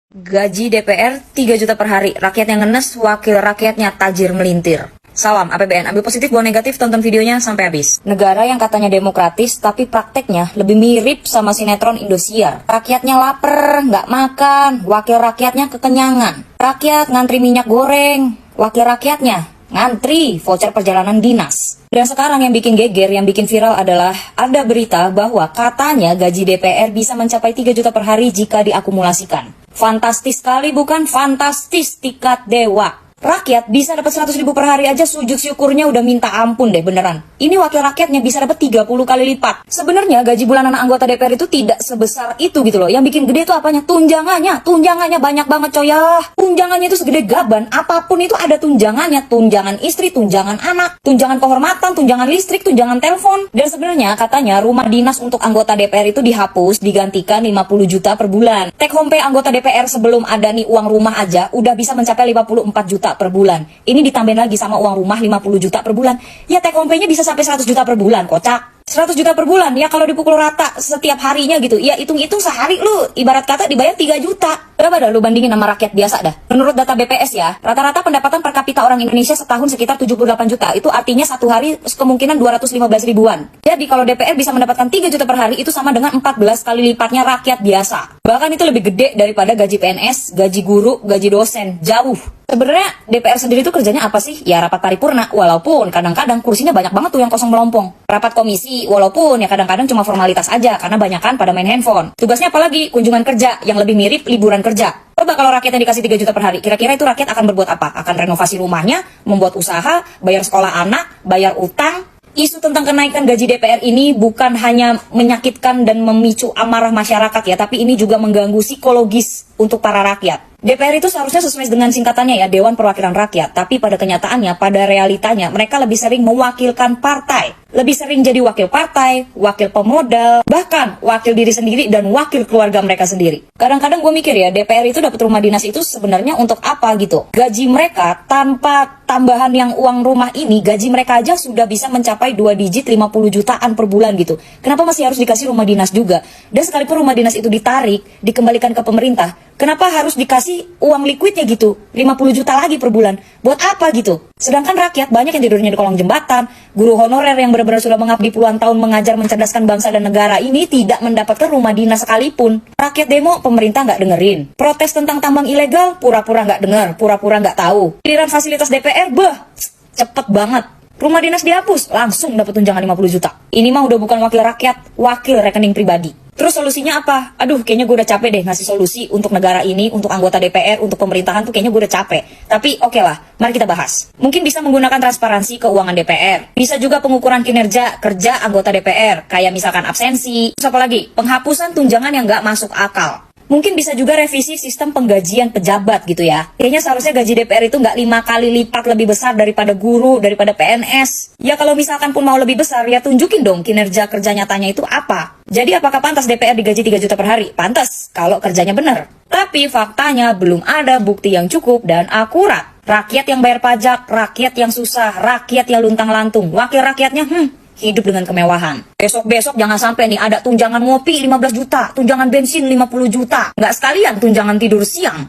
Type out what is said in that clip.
Gaji DPR 3 juta per hari, rakyatnya ngenes, wakil rakyatnya tajir melintir. Salam APBN, ambil positif, buang negatif, tonton videonya sampai habis. Negara yang katanya demokratis, tapi prakteknya lebih mirip sama sinetron Indosiar. Rakyatnya lapar, nggak makan, wakil rakyatnya kekenyangan. Rakyat ngantri minyak goreng, wakil rakyatnya ngantri voucher perjalanan dinas. Dan sekarang yang bikin geger, yang bikin viral adalah ada berita bahwa katanya gaji DPR bisa mencapai 3 juta per hari jika diakumulasikan. Fantastis sekali bukan? Fantastis tingkat dewa. Rakyat bisa dapat 100 ribu per hari aja, sujud syukurnya udah minta ampun deh beneran. Ini wakil rakyatnya bisa dapat 30 kali lipat. Sebenarnya gaji bulanan anggota DPR itu tidak sebesar itu gitu loh. Yang bikin gede itu apanya? Tunjangannya. Tunjangannya banyak banget coy ya. Tunjangannya itu segede gaban. Apapun itu ada tunjangannya. Tunjangan istri, tunjangan anak, tunjangan kehormatan, tunjangan listrik, tunjangan telepon. Dan sebenarnya katanya rumah dinas untuk anggota DPR itu dihapus, digantikan 50 juta per bulan. Take home pay anggota DPR sebelum ada nih uang rumah aja udah bisa mencapai 54 juta per bulan. Ini ditambahin lagi sama uang rumah 50 juta per bulan. Ya take home pay-nya bisa sampai 100 juta per bulan, kocak. 100 juta per bulan, ya kalau dipukul rata setiap harinya gitu, ya hitung-hitung sehari lu ibarat kata dibayar 3 juta. Berapa dah lu bandingin sama rakyat biasa dah? Menurut data BPS ya, rata-rata pendapatan per kapita orang Indonesia setahun sekitar 78 juta. Itu artinya satu hari kemungkinan 215 ribuan. Jadi kalau DPR bisa mendapatkan 3 juta per hari, itu sama dengan 14 kali lipatnya rakyat biasa. Bahkan itu lebih gede daripada gaji PNS, gaji guru, gaji dosen, jauh. Sebenarnya DPR sendiri itu kerjanya apa sih? Ya rapat paripurna, walaupun kadang-kadang kursinya banyak banget tuh yang kosong melompong. Rapat komisi, walaupun ya kadang-kadang cuma formalitas aja, karena banyakan pada main handphone. Tugasnya apalagi? Kunjungan kerja, yang lebih mirip liburan kerja. Coba kalau rakyatnya dikasih 3 juta per hari, kira-kira itu rakyat akan berbuat apa? Akan renovasi rumahnya, membuat usaha, bayar sekolah anak, bayar utang. Isu tentang kenaikan gaji DPR ini bukan hanya menyakitkan dan memicu amarah masyarakat ya, tapi ini juga mengganggu psikologis untuk para rakyat. DPR itu seharusnya sesuai dengan singkatannya ya, Dewan Perwakilan Rakyat. Tapi pada kenyataannya, pada realitanya, mereka lebih sering mewakilkan partai. Lebih sering jadi wakil partai, wakil pemodal, bahkan wakil diri sendiri dan wakil keluarga mereka sendiri. Kadang-kadang gue mikir ya, DPR itu dapat rumah dinas itu sebenarnya untuk apa gitu. Gaji mereka tanpa tambahan yang uang rumah ini, gaji mereka aja sudah bisa mencapai 2 digit 50 jutaan per bulan gitu. Kenapa masih harus dikasih rumah dinas juga? Dan sekalipun rumah dinas itu ditarik, dikembalikan ke pemerintah, kenapa harus dikasih uang liquidnya gitu? 50 juta lagi per bulan. Buat apa gitu? Sedangkan rakyat banyak yang tidurnya di kolong jembatan, guru honorer yang benar-benar sudah mengabdi puluhan tahun mengajar mencerdaskan bangsa dan negara ini tidak mendapatkan rumah dinas sekalipun. Rakyat demo, pemerintah nggak dengerin. Protes tentang tambang ilegal, pura-pura nggak dengar, pura-pura nggak tahu. Giliran fasilitas DPR, cepet banget. Rumah dinas dihapus, langsung dapat tunjangan 50 juta. Ini mah udah bukan wakil rakyat, wakil rekening pribadi. Terus solusinya apa? Aduh, kayaknya gue udah capek deh ngasih solusi untuk negara ini, untuk anggota DPR, untuk pemerintahan tuh kayaknya gue udah capek. Tapi oke lah, mari kita bahas. Mungkin bisa menggunakan transparansi keuangan DPR. Bisa juga pengukuran kinerja kerja anggota DPR, kayak misalkan absensi. Terus apa lagi? Penghapusan tunjangan yang nggak masuk akal. Mungkin bisa juga revisi sistem penggajian pejabat gitu ya. Kayaknya seharusnya gaji DPR itu nggak 5 kali lipat lebih besar daripada guru, daripada PNS. Ya kalau misalkan pun mau lebih besar, ya tunjukin dong kinerja kerja nyatanya itu apa. Jadi apakah pantas DPR digaji 3 juta per hari? Pantas, kalau kerjanya benar. Tapi faktanya belum ada bukti yang cukup dan akurat. Rakyat yang bayar pajak, rakyat yang susah, rakyat yang luntang-lantung, wakil rakyatnya, hidup dengan kemewahan. Besok-besok jangan sampai nih ada tunjangan ngopi 15 juta, tunjangan bensin 50 juta. Nggak sekalian tunjangan tidur siang.